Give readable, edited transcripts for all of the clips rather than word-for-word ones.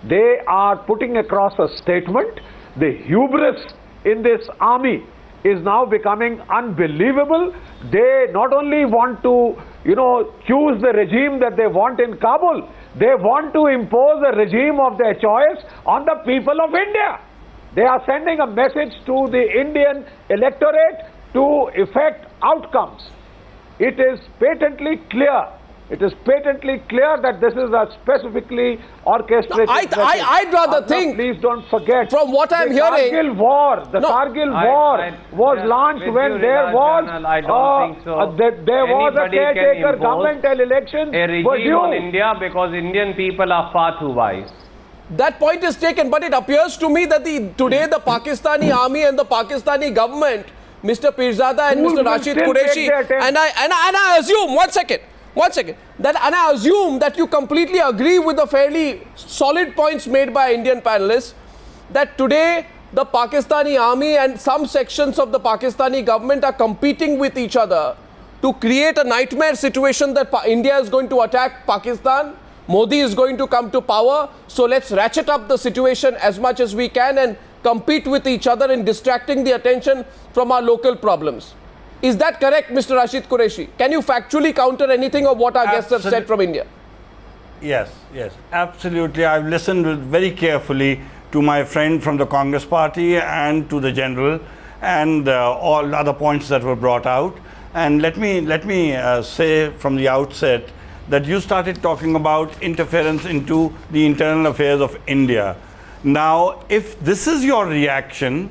They are putting across a statement. The hubris in this army is now becoming unbelievable. They not only want to, choose the regime that they want in Kabul, they want to impose a regime of their choice on the people of India. They are sending a message to the Indian electorate to effect outcomes. It is patently clear. It is patently clear that this is a specifically orchestrated message. I'd rather think, please don't forget, from what I'm hearing, Kargil war, the Kargil war was launched when there was a caretaker government and elections a regime on India because Indian people are far too wise. That point is taken, but it appears to me that today the Pakistani army and the Pakistani government, Mr. Pirzada and Mr. Rashid Qureshi, and I assume, one second, and I assume that you completely agree with the fairly solid points made by Indian panelists, that today the Pakistani army and some sections of the Pakistani government are competing with each other to create a nightmare situation that India is going to attack Pakistan. Modi is going to come to power, so let's ratchet up the situation as much as we can and compete with each other in distracting the attention from our local problems. Is that correct, Mr. Rashid Qureshi? Can you factually counter anything of what our guests have said from India? Yes, absolutely. I've listened very carefully to my friend from the Congress party and to the general and all other points that were brought out. And let me say from the outset that you started talking about interference into the internal affairs of India. Now, if this is your reaction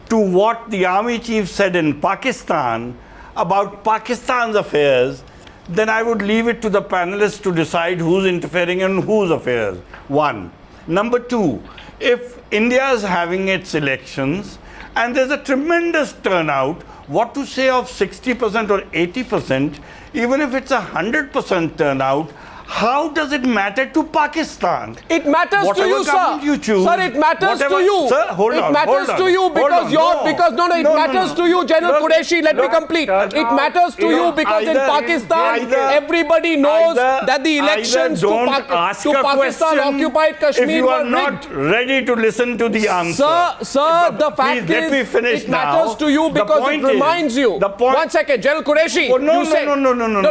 to what the army chief said in Pakistan about Pakistan's affairs, then I would leave it to the panelists to decide who's interfering in whose affairs. One. Number two, if India is having its elections and there's a tremendous turnout, what to say of 60% or 80%, even if it's 100% turnout, how does it matter to Pakistan? It matters to you, sir. You choose, sir, it matters to you. Sir, hold on. It matters to you because it matters to you, General Qureshi. Let me complete. It matters to you because in Pakistan, everybody knows that the elections to Pakistan occupied Kashmir if you are were not rigged. ready to listen to the answer. Sir, the fact is, it matters to you because it reminds you. One second, General Qureshi. No,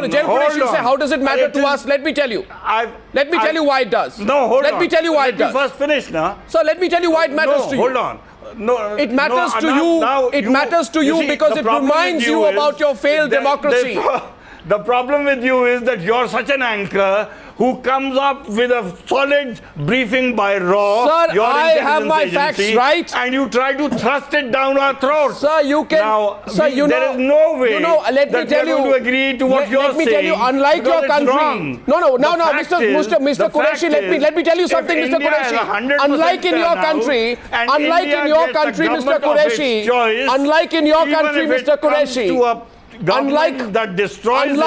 General Qureshi, you say, how does it matter to us? Let me tell you. Let me tell you why it does. No, hold on. Let me tell you why it does. Let me first finish now. So let me tell you why it matters to you. Hold on. No, it matters to you. It matters to you because it reminds you about your failed democracy. The problem with you is that you're such an anchor who comes up with a solid briefing by RAW, sir, your I have my agency, facts right, and you try to thrust it down our throats. Sir, you can. Now, sir, there is no way let me tell you, going to agree to what you're saying. Let me tell you, unlike your country. Mr. Qureshi, let me tell you something, Mr. Qureshi. Unlike in your country, Mr. Qureshi, government that destroys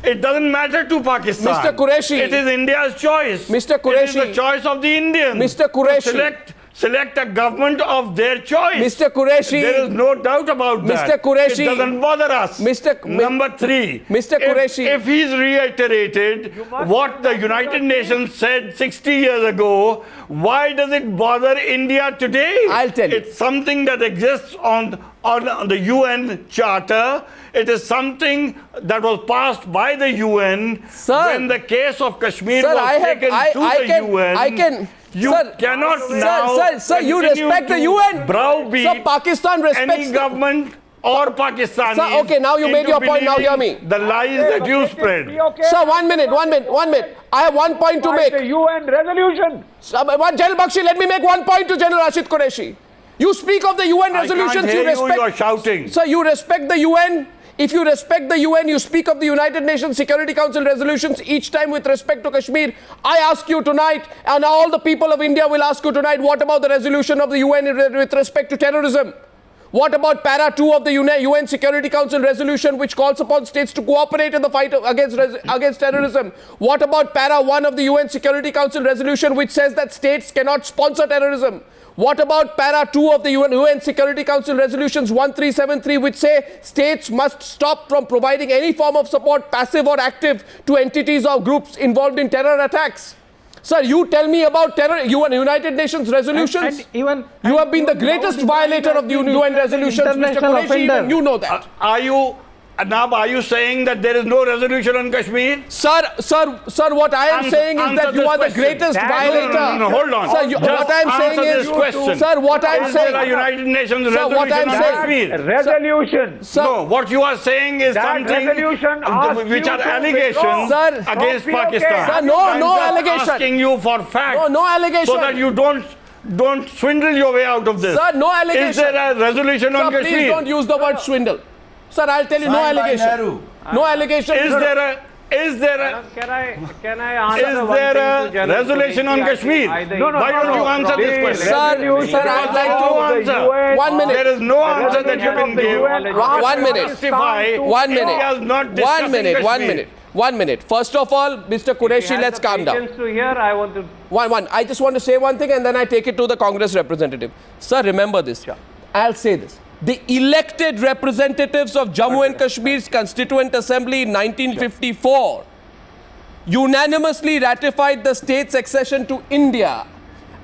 it doesn't matter to Pakistan. Mr. Qureshi, it is India's choice. Mr. Qureshi, it is the choice of the Indians. Mr. Qureshi, select a government of their choice. Mr. Qureshi, there is no doubt about that. Mr. Qureshi, it doesn't bother us. Number three, Mr. Qureshi, if he's reiterated what the United Nations said 60 years ago, why does it bother India today? I'll tell you. It's something that exists on the UN Charter. It is something that was passed by the UN when the case of Kashmir was taken to the UN. You cannot now. Sir, you respect the UN. Browbeat Sir, Pakistan respects any government or Pakistan. Sir, okay, now you made your point. Now hear me. The lies that you spread. Sir, 1 minute. I have 1 point to make. The UN resolution. General Bakshi, let me make 1 point to General Rashid Qureshi. You speak of the UN resolutions. I can't hear you are shouting. Sir, you respect the UN. If you respect the UN, you speak of the United Nations Security Council resolutions each time with respect to Kashmir. I ask you tonight, and all the people of India will ask you tonight, what about the resolution of the UN with respect to terrorism? What about Para 2 of the UN Security Council resolution which calls upon states to cooperate in the fight against terrorism? What about Para 1 of the UN Security Council resolution which says that states cannot sponsor terrorism? What about Para 2 of the UN Security Council resolutions 1373 which say states must stop from providing any form of support, passive or active, to entities or groups involved in terror attacks? Sir, you tell me about terror. You are United Nations resolutions. And even you have been the greatest violator of the UN resolutions, Mr. Qureshi. Even you know that. Are you saying that there is no resolution on Kashmir? Sir, what I am saying is that you are the greatest violator. No, hold on. Sir, what I am saying is, sir, what I am saying. Is there a United Nations sir, resolution what I am on saying. Kashmir? Resolution. Sir, No, what you are saying is that something resolution asks which you are to allegations Sir, against POK. Pakistan. Sir, no I'm just allegation. asking you for facts. No allegation. So that you don't swindle your way out of this. Sir, no allegation. Is there a resolution on Sir, Kashmir? please don't use the word swindle. Sir, I'll tell you, no allegation. No allegation. Is there a Can I answer is one there thing a to General resolution on Qureshi? Kashmir? Why don't you answer this question? Sir, I'd like to. UN, 1 minute. There is no answer that you can give. 1 minute. Justify 1 minute. India is not 1 discussing minute. 1 Kashmir. minute. 1 minute. First of all, Mr. Qureshi, let's calm down. To hear, I want to. One. I just want to say one thing and then I take it to the Congress representative. Sir, remember this. I'll say this. The elected representatives of Jammu and Kashmir's Constituent Assembly in 1954 unanimously ratified the state's accession to India.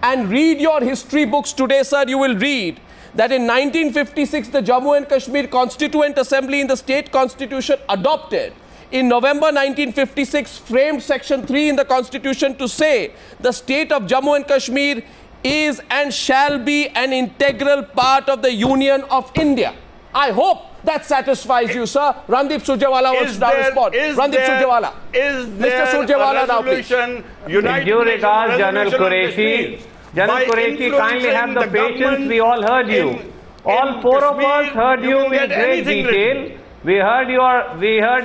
And read your history books today, sir, you will read that in 1956, the Jammu and Kashmir Constituent Assembly in the state constitution adopted in November 1956 framed section 3 in the constitution to say the state of Jammu and Kashmir is and shall be an integral part of the Union of India. I hope that satisfies you, sir. Randeep Surjewala wants to now respond. Randeep Surjewala. Is there Mr. Surjewala now, please. With due regards, General Qureshi. General Qureshi, kindly have the patience. We all heard you. All four of us heard you in great detail. We heard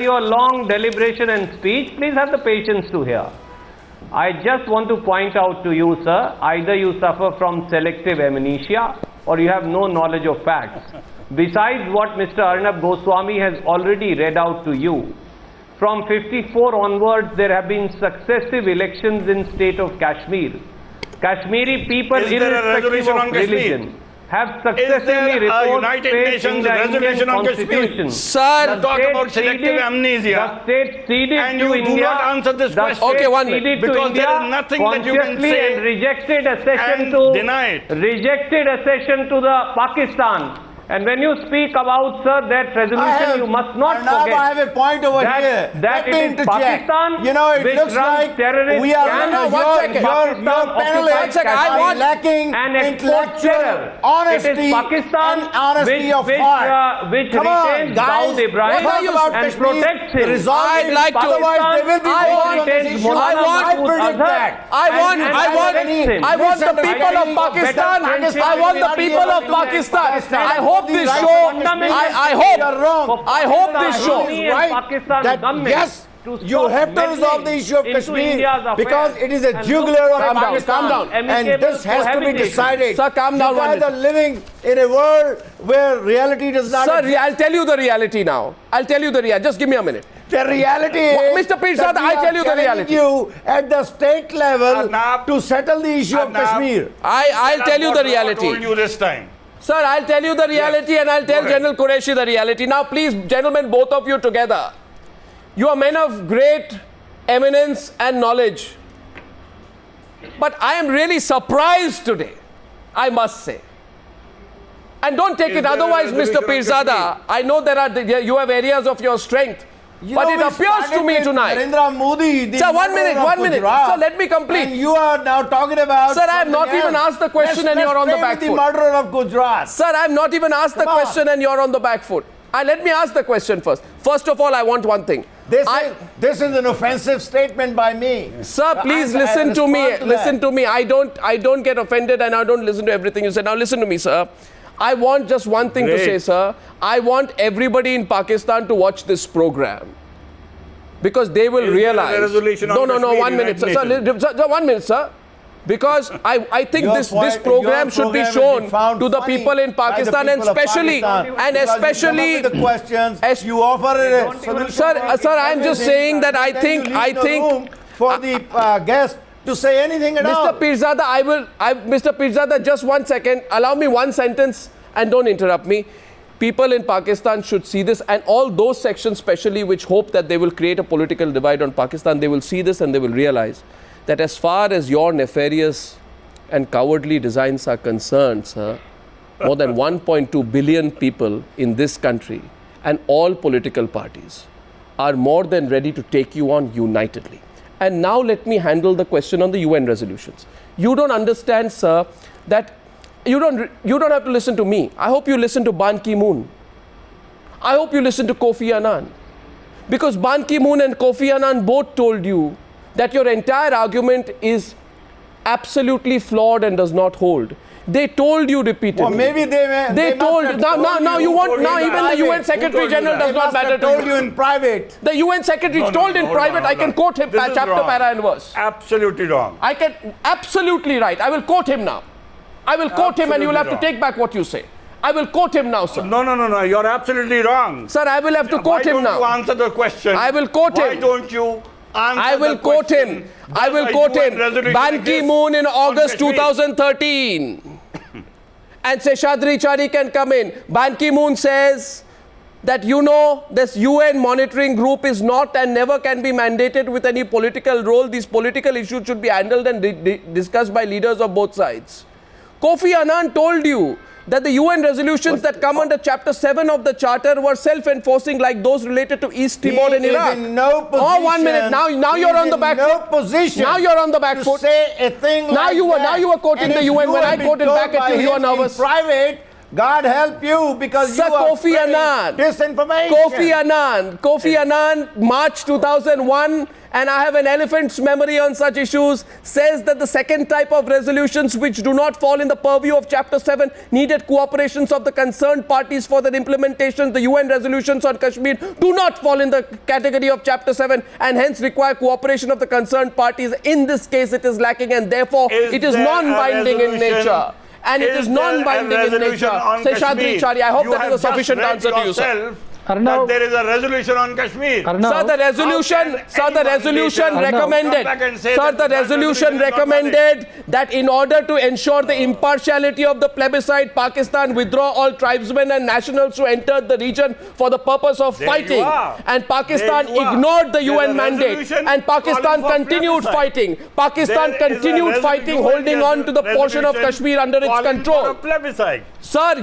your long deliberation and speech. Please have the patience to hear. I just want to point out to you, sir, either you suffer from selective amnesia or you have no knowledge of facts. Besides what Mr. Arnab Goswami has already read out to you, from 54 onwards, there have been successive elections in state of Kashmir. Kashmiri people, irrespective of religion, have successively reposed faith in the Indian Constitution. Sir, talk about selective amnesia. The state ceded And to you India. do not answer this question. Okay, 1 minute. Because there is nothing that you can say and rejected accession and to deny it. Rejected accession to the Pakistan. And when you speak about, sir, that resolution, you must not forget. I have a point over here. That Let me it is interject. Pakistan You know, it which looks runs like terrorist we are gangs. No, 1 second. your panelists are lacking and export intellectual terror. honesty It is Pakistan and honesty of heart. which Come on, retains guys. Dawood Ibrahim Talk about and Kashmir. protects him. Resolve I'd it. like to- Otherwise, there will be I war want- on this issue. I want- I predict that. I want the people of Pakistan. I want the people of Pakistan. I hope this show. I hope this show. That yes, you have to resolve the issue of Kashmir because it is a jugular of Pakistan. Calm down. And this has to be decided. Sir, calm down. You guys are living in a world where reality does not Sir, exist. I'll tell you the reality now. I'll tell you the reality. Just give me a minute. The reality is, Mr. Pirzada, that we I'll tell you the are challenging reality. you at the state level Arnab, to settle the issue of Arnab, Kashmir. I'll tell you the I told reality. you this time. Sir, I'll tell you the reality and I'll tell General Qureshi the reality. Now, please, gentlemen, both of you together. You are men of great eminence and knowledge. But I am really surprised today, I must say. And don't take it otherwise, Mr. Pirzada. I know you have areas of your strength. But it appears to me tonight. Narendra Modi, Sir, 1 minute. Sir, let me complete. And you are now talking about. Sir, I have not even asked the question and you're on the back foot. foot. The murderer of Gujarat. Sir, I have not even asked the question and you're on the back foot. Let me ask the question first. First of all, I want one thing. This is an offensive statement by me. Sir, please listen to me. Listen to me. I don't get offended and I don't listen to everything you say. Now listen to me, sir. I want just one thing to say, sir. I want everybody in Pakistan to watch this program. Because they will realize. No, 1 minute, sir. Sir, 1 minute, sir. Because I think this program should be shown to the people in Pakistan and especially the questions you offer a solution. Sir, I'm just saying that I think for the guest to say anything at all. Mr. Pirzada, Mr. Pirzada, just 1 second. Allow me one sentence and don't interrupt me. People in Pakistan should see this, and all those sections especially which hope that they will create a political divide on Pakistan, they will see this and they will realize that as far as your nefarious and cowardly designs are concerned, sir, more than 1.2 billion people in this country and all political parties are more than ready to take you on unitedly. And now let me handle the question on the UN resolutions. You don't understand, sir, that you don't have to listen to me. I hope you listen to Ban Ki-moon. I hope you listen to Kofi Annan. Because Ban Ki-moon and Kofi Annan both told you that your entire argument is absolutely flawed and does not hold. They told you repeatedly. Well, maybe they told now you want now even the UN Secretary General does not matter to you. Told you in private. The UN Secretary told in private. I can quote him chapter, para, and verse. Absolutely wrong. I can absolutely right. I will quote him now. I will quote him, and you will have to take back what you say. I will quote him now, sir. No. You're absolutely wrong. Sir, I will have to quote him now. Why don't you answer the question? I will quote him. Why don't you answer I will the quote question? him. I will quote him. Ban Ki-moon in August Kashmir. 2013. And Seshadri Chari can come in. Ban Ki-moon says that, you know, this UN monitoring group is not and never can be mandated with any political role. These political issues should be handled and discussed by leaders of both sides. Kofi Annan told you that the UN resolutions that come under Chapter 7 of the Charter were self-enforcing, like those related to East Timor and Iraq. In no position, oh, 1 minute. Now you're on the back foot. Position now you're on the back to foot. Say a thing now like you were that. now you were quoting And the UN. When I quoted back at you, you are nervous. In private, God help you, because Sir, you are Kofi Annan. disinformation. Kofi Annan, March 2001, and I have an elephant's memory on such issues, says that the second type of resolutions which do not fall in the purview of Chapter 7 needed cooperations of the concerned parties for their implementation. The UN resolutions on Kashmir do not fall in the category of Chapter 7 and hence require cooperation of the concerned parties. In this case, it is lacking, and therefore it is non-binding in nature. And it is non-binding in nature. Seshadri Chari, I hope that is a sufficient answer to you, sir. That there is a resolution on Kashmir. Sir, the resolution recommended that in order to ensure the impartiality of the plebiscite, Pakistan withdraw all tribesmen and nationals who entered the region for the purpose of fighting. And Pakistan ignored the UN mandate. And Pakistan continued fighting. Pakistan continued fighting, holding on to the portion of Kashmir under its control. Sir,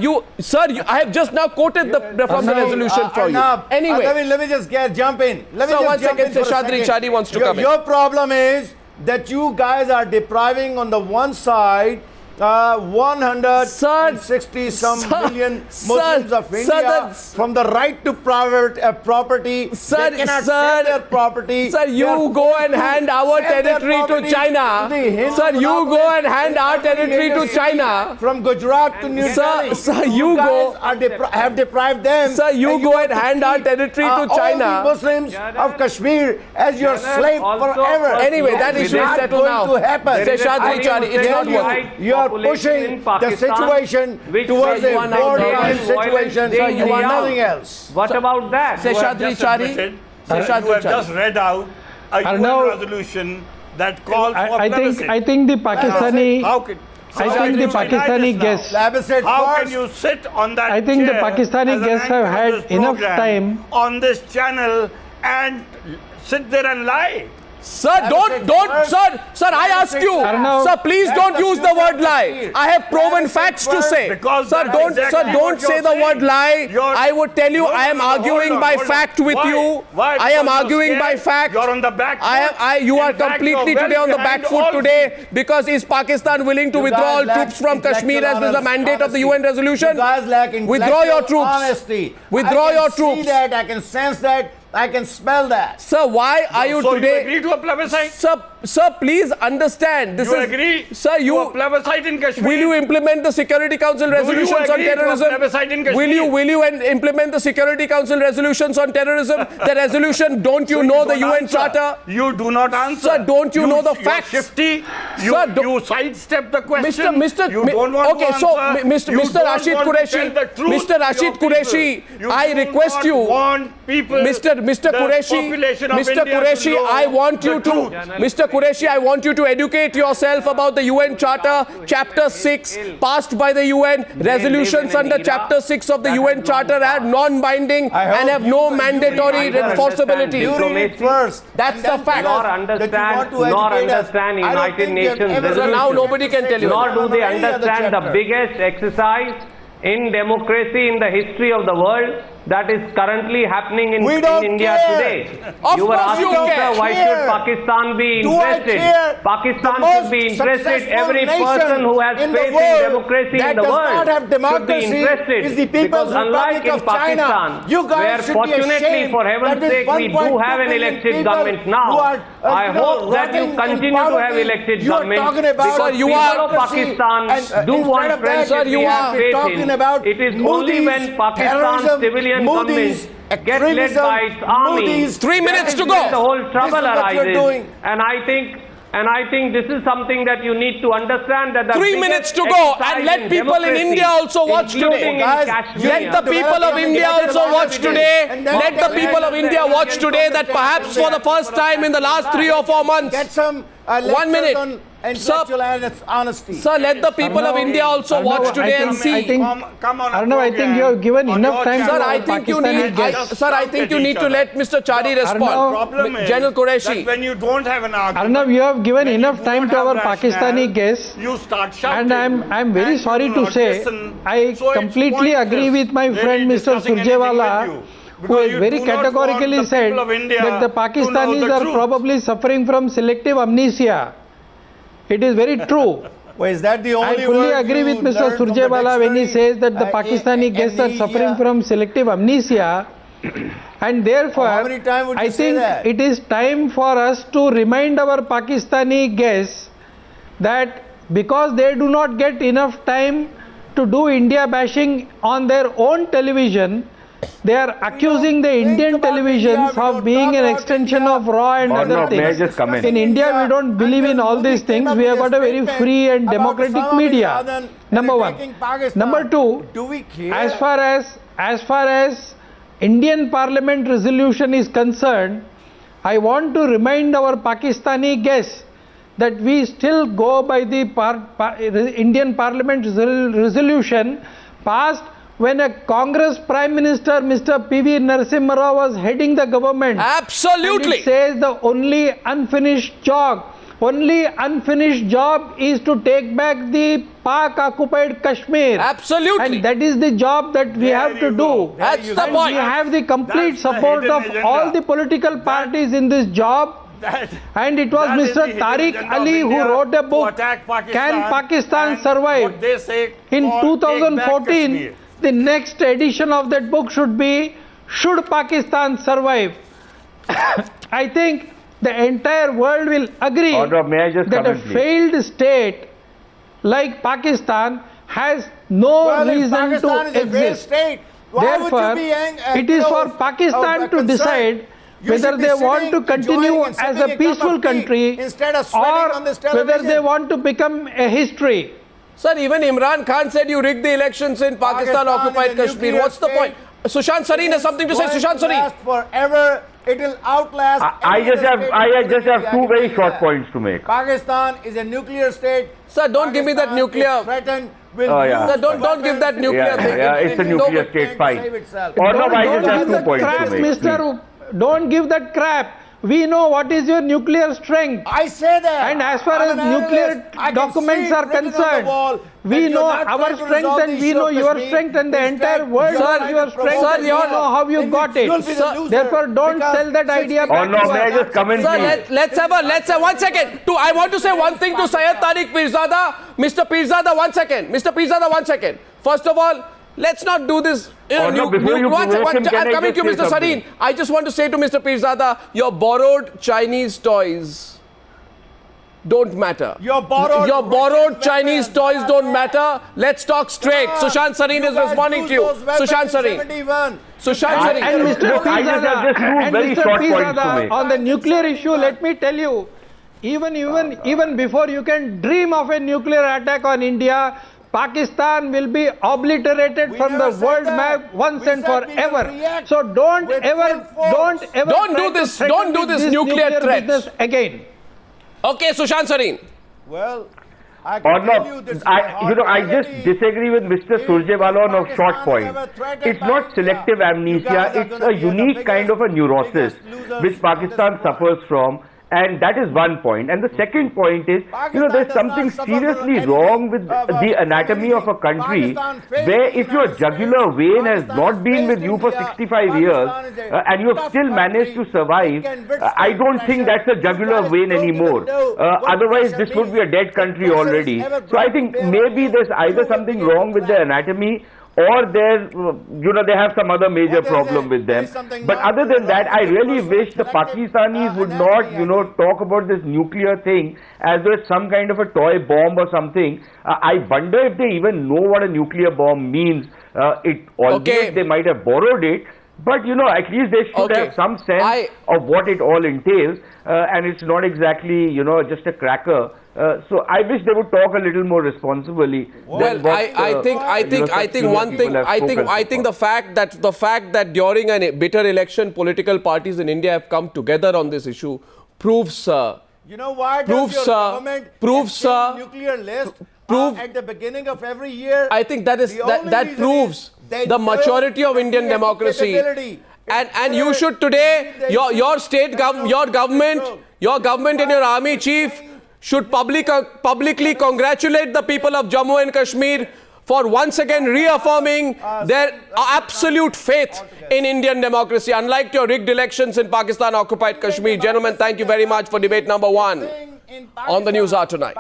I have just now quoted from the resolution for you. Anyway, let me just jump in. So one second, Seshadri Chari wants to come in. Your problem is that you guys are depriving on the one side 160 million Muslims of India from the right to private property. They cannot sell their property. Sir, you go and hand our territory to China. Sir, you go and hand our territory to China. From Gujarat to New Delhi. Sir, you go. Have deprived them. Sir, you go and hand our territory to China. All the Muslims of Kashmir as your slave forever. Anyway, that issue is settled now. Seshadri Chari, it's not working. You are pushing the situation towards a borderline situation. You are nothing else. What about that? Seshadri Chari. You have just read out a UN resolution that calls for plebiscite. I think the Pakistani. Guests. How can you sit on that? I think the Pakistani guests have had enough time on this channel and sit there and lie. Sir, sir, I ask you, sir, please don't use the word lie. I have proven facts to say. Sir, don't say the word lie. I would tell you, I am arguing by fact with you. I am arguing by fact. You're on the back foot. You are completely today on the back foot today, because is Pakistan willing to withdraw all troops from Kashmir as is the mandate of the UN resolution? Withdraw your troops. Withdraw your troops. I can see that. I can sense that. I can smell that. Sir, why are you today? You agree to a plebiscite? Sir, please understand. You agree to a plebiscite in Kashmir? Will you implement the Security Council resolutions on terrorism? Will you implement the Security Council resolutions on terrorism? The resolution, don't you know the UN Charter? You do not answer. Sir, don't you know the facts? You're shifty. You sidestep the question. You don't want okay, to so answer. Mr. Rashid Qureshi, I request you, Mr. Qureshi, I want you to, Mr. Qureshi, I want you to educate yourself about the UN Charter, Chapter 6, passed by the UN. Resolutions under Chapter 6 of the UN Charter are non-binding and have no mandatory enforceability. You read it first. That's the fact. Nor understand United Nations resolutions. So now nobody can tell you. Nor do they understand the biggest exercise in democracy in the history of the world that is currently happening in India today. Of You were course you asking, care. sir, why should Pakistan be interested? Pakistan should be interested. Every person who has faith in democracy in the world should be interested. Because unlike in Pakistan, where fortunately, for heaven's sake, we do have an elected government now. I hope that you continue to have elected government because people of Pakistan do want friendship. We have faith in. It is only when Pakistan's civilian government gets led by its army 3 minutes to when go. the whole trouble arises. And I think this is something that you need to understand, that the 3 minutes to go, and let people in India also watch today. Let the people of India also watch today. Let the people of India watch today that perhaps for the first time in the last 3 or 4 months. Get some 1 minute. intellectual honesty. Sir, let the people of India also watch today and see. I think you have given enough time. Sir, I think you need to let Mr. Chari respond. General Qureshi. When you don't have an argument, Arnav, you have given enough time to our Pakistani guests. you start shouting. And I'm very sorry to say, I completely agree with my friend Mr. Surjewala, who has very categorically said that the Pakistanis are probably suffering from selective amnesia. It is very true. Well, is that the only I fully word agree you with Mr. learned from the Surjewala when he dictionary? says that the Pakistani guests are suffering from selective amnesia. And therefore, How many times would you I say think that? it is time for us to remind our Pakistani guests that because they do not get enough time to do India bashing on their own television, they are accusing the Indian televisions of being an extension of Raw and other things. In India, we don't believe in all these things. We have got a very free and democratic media. Number one. Number two, as far as Indian Parliament resolution is concerned, I want to remind our Pakistani guests that we still go by the Indian Parliament resolution passed when a Congress Prime Minister, Mr. P.V. Narasimha Rao, was heading the government. Absolutely. And it says the only unfinished job is to take back the Pak-occupied Kashmir. Absolutely. And that is the job that we have to do. That's the And point. we have the complete support of all the political parties in this job. And it was Mr. Tariq Ali who wrote a book, Can Pakistan Survive? In 2014, the next edition of that book should be, Should Pakistan Survive? I think the entire world will agree that a failed state like Pakistan has no reason to exist. Therefore, it is for Pakistan to decide whether they want to continue as a peaceful country or whether they want to become a history. Sir, even Imran Khan said you rigged the elections in Pakistan-occupied Kashmir. What's the point? Sushant Sareen has something to say. Sushant Sareen. Forever, it will outlast. I just have two very short points to make. Pakistan is a nuclear state. Sir, don't give me that nuclear. Threatened Oh, yeah. Sir, don't give that nuclear thing. Yeah, it's a nuclear state, fine. Or no, I just have 2 points to make. Don't give that crap. We know what is your nuclear strength. I say that. And as far as nuclear documents are concerned, we know our strength and we know your strength and the entire world knows your strength and we know how you got it. Therefore, don't sell that idea back to us. May I just come in, Sir, let's have 1 second. I want to say one thing to Syed Tariq Pirzada. Mr. Pirzada, 1 second. Mr. Pirzada, 1 second. First of all, let's not do this. I'm coming to you, Mr. Sareen. I just want to say to Mr. Pirzada, your borrowed Chinese toys don't matter. Your borrowed Chinese toys don't matter. Let's talk straight. Sushant Sareen is responding to you. Sushant Sareen. Sushant Sareen. And Mr. Pirzada, on the nuclear issue, let me tell you, even before you can dream of a nuclear attack on India, Pakistan will be obliterated from the world map once and forever. So don't do this nuclear threat again. Okay, Sushant Sareen. Well, I Or can no, tell you this is a I just disagree with Mr. Surjewala on a short point. It's not selective amnesia, it's a unique kind of a neurosis which Pakistan suffers from. And that is one point. And the second point is, there's something seriously wrong with the anatomy of a country where if your jugular vein has not been with you for 65 years and you have still managed to survive, I don't think that's a jugular vein anymore. Otherwise, this would be a dead country already. So I think maybe there's either something wrong with the anatomy or they have some other major problem with them. But other than that, I really wish the Pakistanis would not, talk about this nuclear thing as though it's some kind of a toy bomb or something. I wonder if they even know what a nuclear bomb means. Albeit they might have borrowed it. But, at least they should have some sense of what it all entails. And it's not exactly, just a cracker. So I wish they would talk a little more responsibly. Well, I think the fact that during a bitter election, political parties in India have come together on this issue proves. You know why does your government nuclear list at the beginning of every year? I think that proves the maturity of Indian democracy. And you should today, your state government, your government and your army chief should publicly congratulate the people of Jammu and Kashmir for once again reaffirming their absolute faith in Indian democracy, unlike your rigged elections in Pakistan-occupied Kashmir. Gentlemen, thank you very much for debate number 1 on the Newshour tonight.